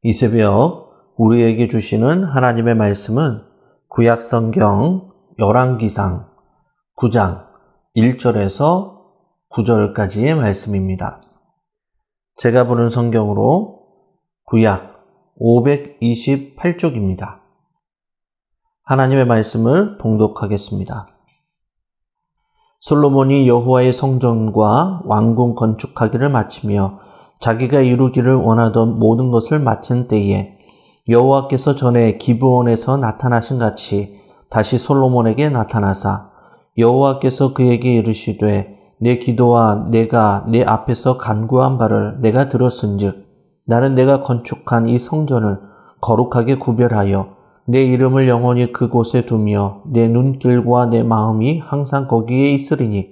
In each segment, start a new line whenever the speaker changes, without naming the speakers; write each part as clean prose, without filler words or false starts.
이 새벽 우리에게 주시는 하나님의 말씀은 구약성경 열왕기상 9장 1절에서 9절까지의 말씀입니다. 제가 보는 성경으로 구약 528쪽입니다. 하나님의 말씀을 봉독하겠습니다. 솔로몬이 여호와의 성전과 왕궁 건축하기를 마치며 자기가 이루기를 원하던 모든 것을 마친 때에 여호와께서 전에 기브온에서 나타나신 같이 다시 솔로몬에게 나타나사 여호와께서 그에게 이르시되 내 기도와 내가 내 앞에서 간구한 바를 내가 들었은즉 나는 내가 건축한 이 성전을 거룩하게 구별하여 내 이름을 영원히 그곳에 두며 내 눈길과 내 마음이 항상 거기에 있으리니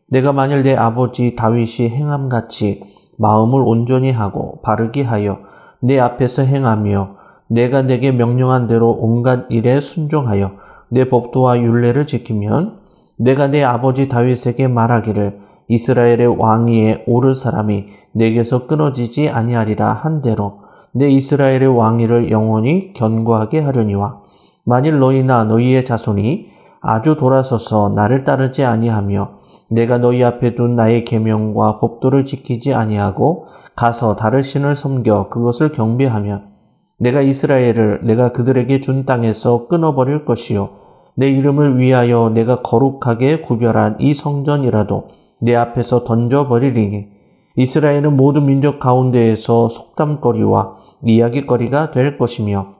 내가 만일 내 아버지 다윗이 행함같이 마음을 온전히 하고 바르게 하여 내 앞에서 행하며 내가 내게 명령한 대로 온갖 일에 순종하여 내 법도와 율례를 지키면 내가 내 아버지 다윗에게 말하기를 이스라엘의 왕위에 오를 사람이 내게서 끊어지지 아니하리라 한 대로 내 이스라엘의 왕위를 영원히 견고하게 하려니와 만일 너희나 너희의 자손이 아주 돌아서서 나를 따르지 아니하며 내가 너희 앞에 둔 나의 계명과 법도를 지키지 아니하고 가서 다른 신을 섬겨 그것을 경배하면 내가 이스라엘을 내가 그들에게 준 땅에서 끊어버릴 것이요 내 이름을 위하여 내가 거룩하게 구별한 이 성전이라도 내 앞에서 던져버리리니 이스라엘은 모든 민족 가운데에서 속담거리와 이야기거리가 될 것이며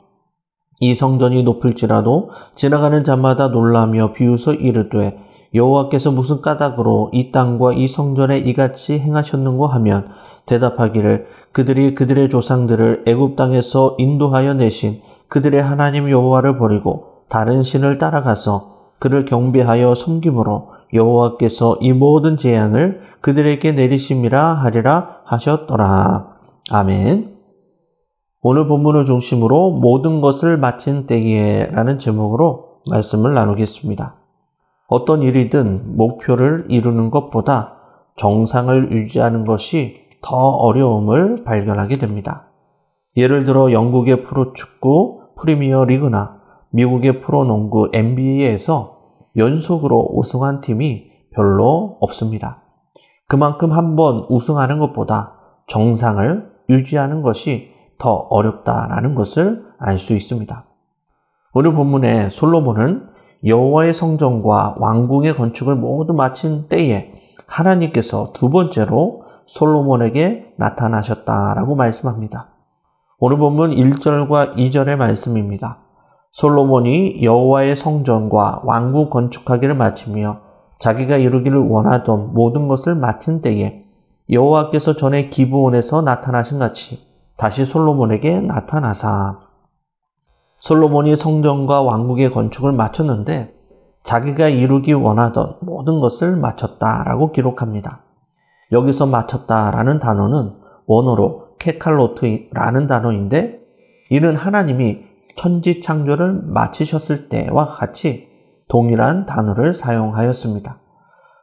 이 성전이 높을지라도 지나가는 자마다 놀라며 비웃어 이르되 여호와께서 무슨 까닭으로 이 땅과 이 성전에 이같이 행하셨는고 하면 대답하기를 그들이 그들의 조상들을 애굽 땅에서 인도하여 내신 그들의 하나님 여호와를 버리고 다른 신을 따라가서 그를 경배하여 섬김으로 여호와께서 이 모든 재앙을 그들에게 내리심이라 하리라 하셨더라. 아멘. 오늘 본문을 중심으로 모든 것을 마친 때에 라는 제목으로 말씀을 나누겠습니다. 어떤 일이든 목표를 이루는 것보다 정상을 유지하는 것이 더 어려움을 발견하게 됩니다. 예를 들어 영국의 프로축구 프리미어 리그나 미국의 프로농구 NBA에서 연속으로 우승한 팀이 별로 없습니다. 그만큼 한번 우승하는 것보다 정상을 유지하는 것이 더 어렵다라는 것을 알 수 있습니다. 오늘 본문에 솔로몬은 여호와의 성전과 왕궁의 건축을 모두 마친 때에 하나님께서 두 번째로 솔로몬에게 나타나셨다라고 말씀합니다. 오늘 본문 1절과 2절의 말씀입니다. 솔로몬이 여호와의 성전과 왕궁 건축하기를 마치며 자기가 이루기를 원하던 모든 것을 마친 때에 여호와께서 전에 기브온에서 나타나신 같이 다시 솔로몬에게 나타나사 솔로몬이 성전과 왕궁의 건축을 마쳤는데 자기가 이루기 원하던 모든 것을 마쳤다라고 기록합니다. 여기서 마쳤다라는 단어는 원어로 케칼로트라는 단어인데 이는 하나님이 천지 창조를 마치셨을 때와 같이 동일한 단어를 사용하였습니다.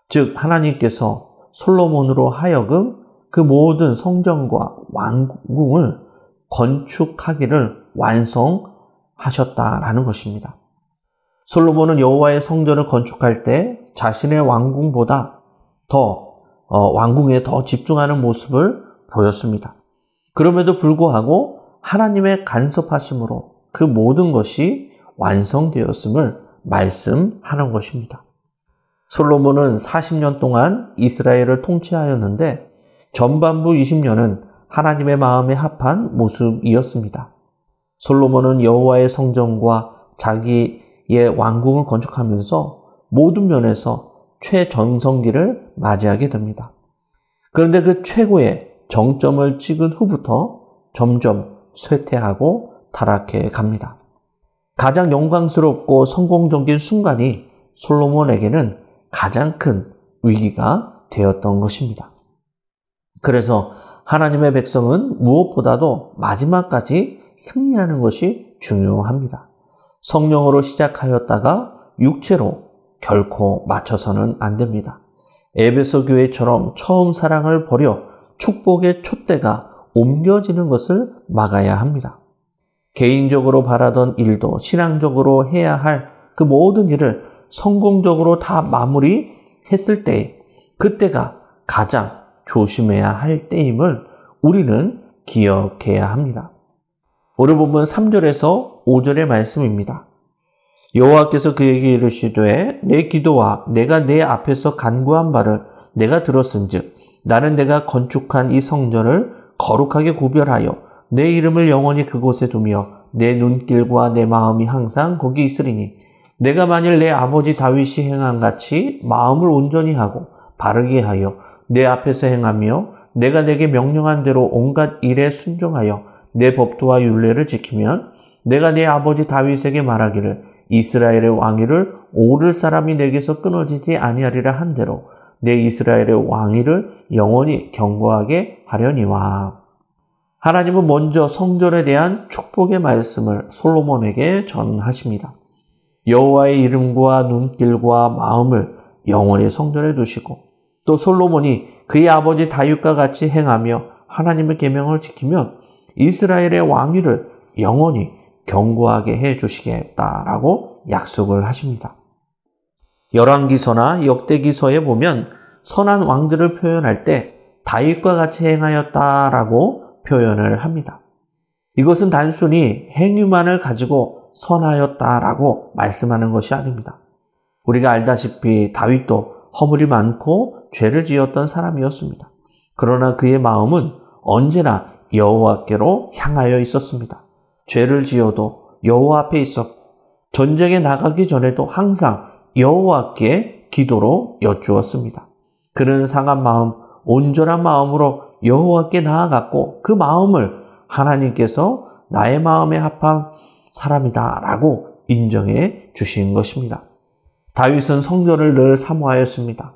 즉 하나님께서 솔로몬으로 하여금 그 모든 성전과 왕궁을 건축하기를 완성하셨다라는 것입니다. 솔로몬은 여호와의 성전을 건축할 때 자신의 왕궁보다 왕궁에 더 집중하는 모습을 보였습니다. 그럼에도 불구하고 하나님의 간섭하심으로 그 모든 것이 완성되었음을 말씀하는 것입니다. 솔로몬은 40년 동안 이스라엘을 통치하였는데 전반부 20년은 하나님의 마음에 합한 모습이었습니다. 솔로몬은 여호와의 성전과 자기의 왕궁을 건축하면서 모든 면에서 최전성기를 맞이하게 됩니다. 그런데 그 최고의 정점을 찍은 후부터 점점 쇠퇴하고 타락해 갑니다. 가장 영광스럽고 성공적인 순간이 솔로몬에게는 가장 큰 위기가 되었던 것입니다. 그래서 하나님의 백성은 무엇보다도 마지막까지 승리하는 것이 중요합니다. 성령으로 시작하였다가 육체로 결코 맞춰서는 안 됩니다. 에베소 교회처럼 처음 사랑을 버려 축복의 촛대가 옮겨지는 것을 막아야 합니다. 개인적으로 바라던 일도 신앙적으로 해야 할 그 모든 일을 성공적으로 다 마무리했을 때, 그때가 가장 조심해야 할 때임을 우리는 기억해야 합니다. 오늘 본문 3절에서 5절의 말씀입니다. 여호와께서 그에게 이르시되 내 기도와 내가 내 앞에서 간구한 바를 내가 들었은즉 나는 내가 건축한 이 성전을 거룩하게 구별하여 내 이름을 영원히 그곳에 두며 내 눈길과 내 마음이 항상 거기 있으리니 내가 만일 내 아버지 다윗이 행한 같이 마음을 온전히 하고 바르게 하여 내 앞에서 행하며 내가 내게 명령한 대로 온갖 일에 순종하여 내 법도와 율례를 지키면 내가 내 아버지 다윗에게 말하기를 이스라엘의 왕위를 오를 사람이 내게서 끊어지지 아니하리라 한 대로 내 이스라엘의 왕위를 영원히 견고하게 하려니와. 하나님은 먼저 성전에 대한 축복의 말씀을 솔로몬에게 전하십니다. 여호와의 이름과 눈길과 마음을 영원히 성전에 두시고 또 솔로몬이 그의 아버지 다윗과 같이 행하며 하나님의 계명을 지키면 이스라엘의 왕위를 영원히 견고하게 해주시겠다라고 약속을 하십니다. 열왕기서나 역대기서에 보면 선한 왕들을 표현할 때 다윗과 같이 행하였다라고 표현을 합니다. 이것은 단순히 행위만을 가지고 선하였다라고 말씀하는 것이 아닙니다. 우리가 알다시피 다윗도 허물이 많고 죄를 지었던 사람이었습니다. 그러나 그의 마음은 언제나 여호와께로 향하여 있었습니다. 죄를 지어도 여호와 앞에 있었고 전쟁에 나가기 전에도 항상 여호와께 기도로 여쭈었습니다. 그는 상한 마음, 온전한 마음으로 여호와께 나아갔고 그 마음을 하나님께서 나의 마음에 합한 사람이다 라고 인정해 주신 것입니다. 다윗은 성전을 늘 사모하였습니다.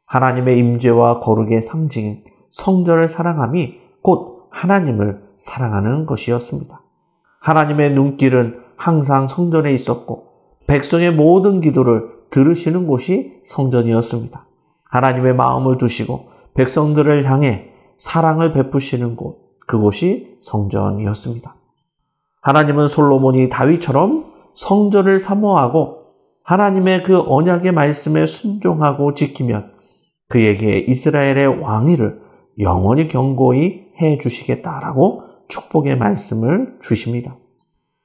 하나님의 임재와 거룩의 상징인 성전을 사랑함이 곧 하나님을 사랑하는 것이었습니다. 하나님의 눈길은 항상 성전에 있었고 백성의 모든 기도를 들으시는 곳이 성전이었습니다. 하나님의 마음을 두시고 백성들을 향해 사랑을 베푸시는 곳, 그곳이 성전이었습니다. 하나님은 솔로몬이 다윗처럼 성전을 사모하고 하나님의 그 언약의 말씀에 순종하고 지키면 그에게 이스라엘의 왕위를 영원히 견고히 해 주시겠다라고 축복의 말씀을 주십니다.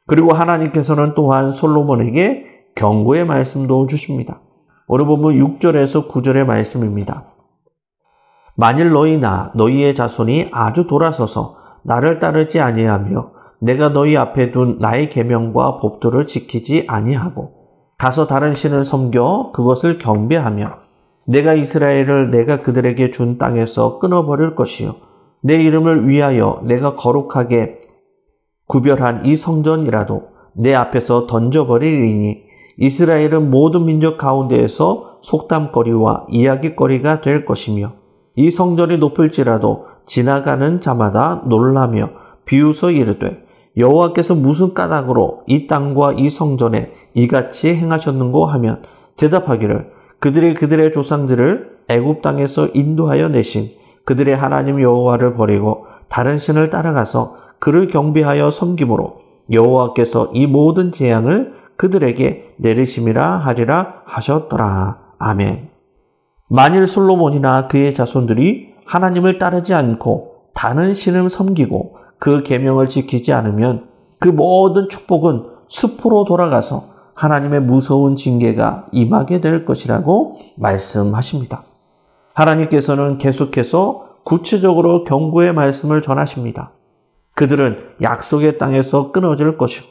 그리고 하나님께서는 또한 솔로몬에게 경고의 말씀도 주십니다. 오늘 본문 6절에서 9절의 말씀입니다. 만일 너희나 너희의 자손이 아주 돌아서서 나를 따르지 아니하며 내가 너희 앞에 둔 나의 계명과 법도를 지키지 아니하고 가서 다른 신을 섬겨 그것을 경배하며 내가 이스라엘을 내가 그들에게 준 땅에서 끊어버릴 것이요 내 이름을 위하여 내가 거룩하게 구별한 이 성전이라도 내 앞에서 던져버리리니 이스라엘은 모든 민족 가운데에서 속담거리와 이야기거리가 될 것이며 이 성전이 높을지라도 지나가는 자마다 놀라며 비웃어 이르되 여호와께서 무슨 까닭으로 이 땅과 이 성전에 이같이 행하셨는고 하면 대답하기를 그들이 그들의 조상들을 애굽 땅에서 인도하여 내신 그들의 하나님 여호와를 버리고 다른 신을 따라가서 그를 경배하여 섬김으로 여호와께서 이 모든 재앙을 그들에게 내리심이라 하리라 하셨더라. 아멘. 만일 솔로몬이나 그의 자손들이 하나님을 따르지 않고 다른 신을 섬기고 그 계명을 지키지 않으면 그 모든 축복은 숲으로 돌아가서 하나님의 무서운 징계가 임하게 될 것이라고 말씀하십니다. 하나님께서는 계속해서 구체적으로 경고의 말씀을 전하십니다. 그들은 약속의 땅에서 끊어질 것이고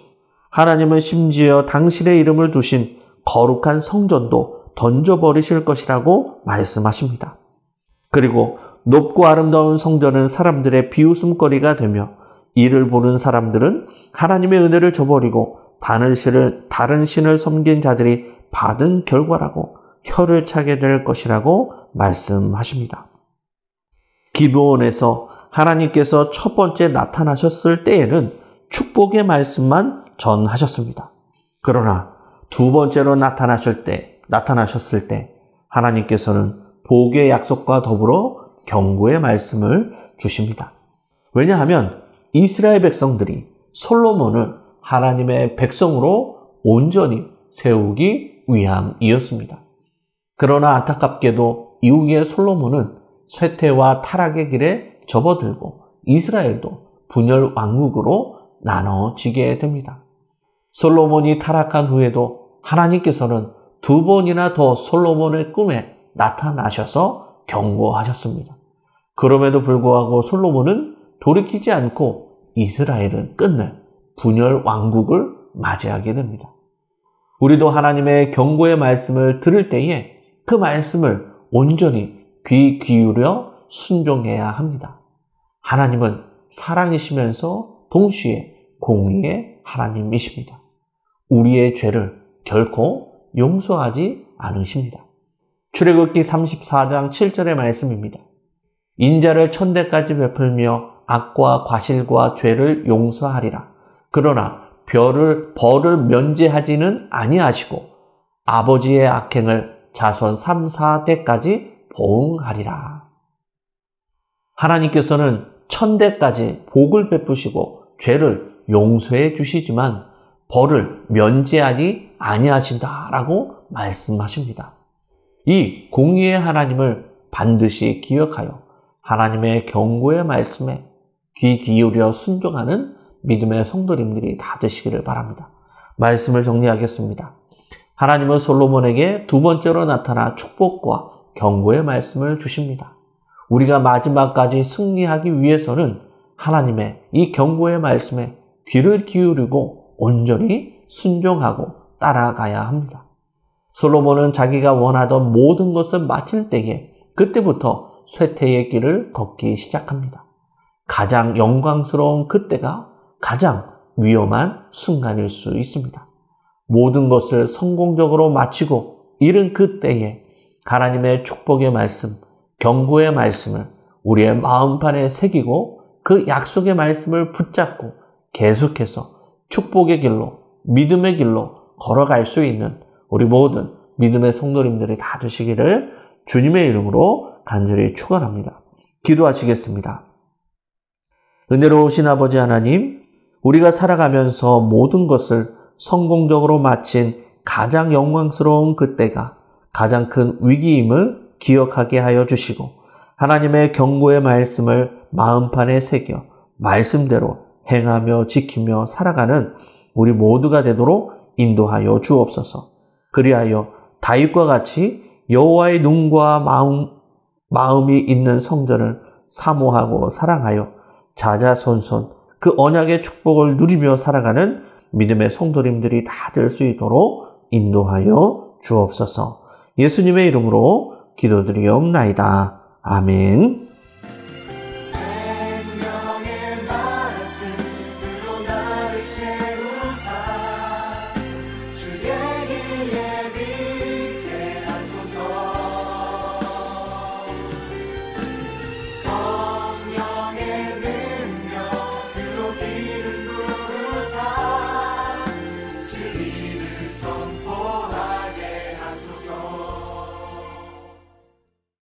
하나님은 심지어 당신의 이름을 두신 거룩한 성전도 던져버리실 것이라고 말씀하십니다. 그리고 높고 아름다운 성전은 사람들의 비웃음거리가 되며 이를 보는 사람들은 하나님의 은혜를 저버리고 다른 신을 섬긴 자들이 받은 결과라고 혀를 차게 될 것이라고 말씀하십니다. 기브온에서 하나님께서 첫 번째 나타나셨을 때에는 축복의 말씀만 전하셨습니다. 그러나 두 번째로 나타나셨을 때 하나님께서는 복의 약속과 더불어 경고의 말씀을 주십니다. 왜냐하면 이스라엘 백성들이 솔로몬을 하나님의 백성으로 온전히 세우기 위함이었습니다. 그러나 안타깝게도 이후에 솔로몬은 쇠퇴와 타락의 길에 접어들고 이스라엘도 분열 왕국으로 나눠지게 됩니다. 솔로몬이 타락한 후에도 하나님께서는 2번이나 더 솔로몬의 꿈에 나타나셔서 경고하셨습니다. 그럼에도 불구하고 솔로몬은 돌이키지 않고 이스라엘은 끝내 분열 왕국을 맞이하게 됩니다. 우리도 하나님의 경고의 말씀을 들을 때에 그 말씀을 온전히 귀 기울여 순종해야 합니다. 하나님은 사랑이시면서 동시에 공의의 하나님이십니다. 우리의 죄를 결코 용서하지 않으십니다. 출애굽기 34장 7절의 말씀입니다. 인자를 천대까지 베풀며 악과 과실과 죄를 용서하리라. 그러나 벌을 면제하지는 아니하시고 아버지의 악행을 자손 3, 4대까지 보응하리라. 하나님께서는 천대까지 복을 베푸시고 죄를 용서해 주시지만 벌을 면제하지 아니하신다라고 말씀하십니다. 이 공의의 하나님을 반드시 기억하여 하나님의 경고의 말씀에 귀 기울여 순종하는 믿음의 성도님들이 다 되시기를 바랍니다. 말씀을 정리하겠습니다. 하나님은 솔로몬에게 2번째로 나타나 축복과 경고의 말씀을 주십니다. 우리가 마지막까지 승리하기 위해서는 하나님의 이 경고의 말씀에 귀를 기울이고 온전히 순종하고 따라가야 합니다. 솔로몬은 자기가 원하던 모든 것을 마칠 때에 그때부터 쇠퇴의 길을 걷기 시작합니다. 가장 영광스러운 그때가 가장 위험한 순간일 수 있습니다. 모든 것을 성공적으로 마치고 이른 그때에 하나님의 축복의 말씀, 경고의 말씀을 우리의 마음판에 새기고 그 약속의 말씀을 붙잡고 계속해서 축복의 길로, 믿음의 길로 걸어갈 수 있는 우리 모든 믿음의 성도님들이 다 되시기를 주님의 이름으로 간절히 축원합니다. 기도하시겠습니다. 은혜로우신 아버지 하나님, 우리가 살아가면서 모든 것을 성공적으로 마친 가장 영광스러운 그때가 가장 큰 위기임을 기억하게 하여 주시고 하나님의 경고의 말씀을 마음판에 새겨 말씀대로 행하며 지키며 살아가는 우리 모두가 되도록 인도하여 주옵소서. 그리하여 다윗과 같이 여호와의 눈과 마음이 있는 성전을 사모하고 사랑하여 자자손손 그 언약의 축복을 누리며 살아가는 믿음의 성도님들이 다 될 수 있도록 인도하여 주옵소서. 예수님의 이름으로 기도드리옵나이다. 아멘.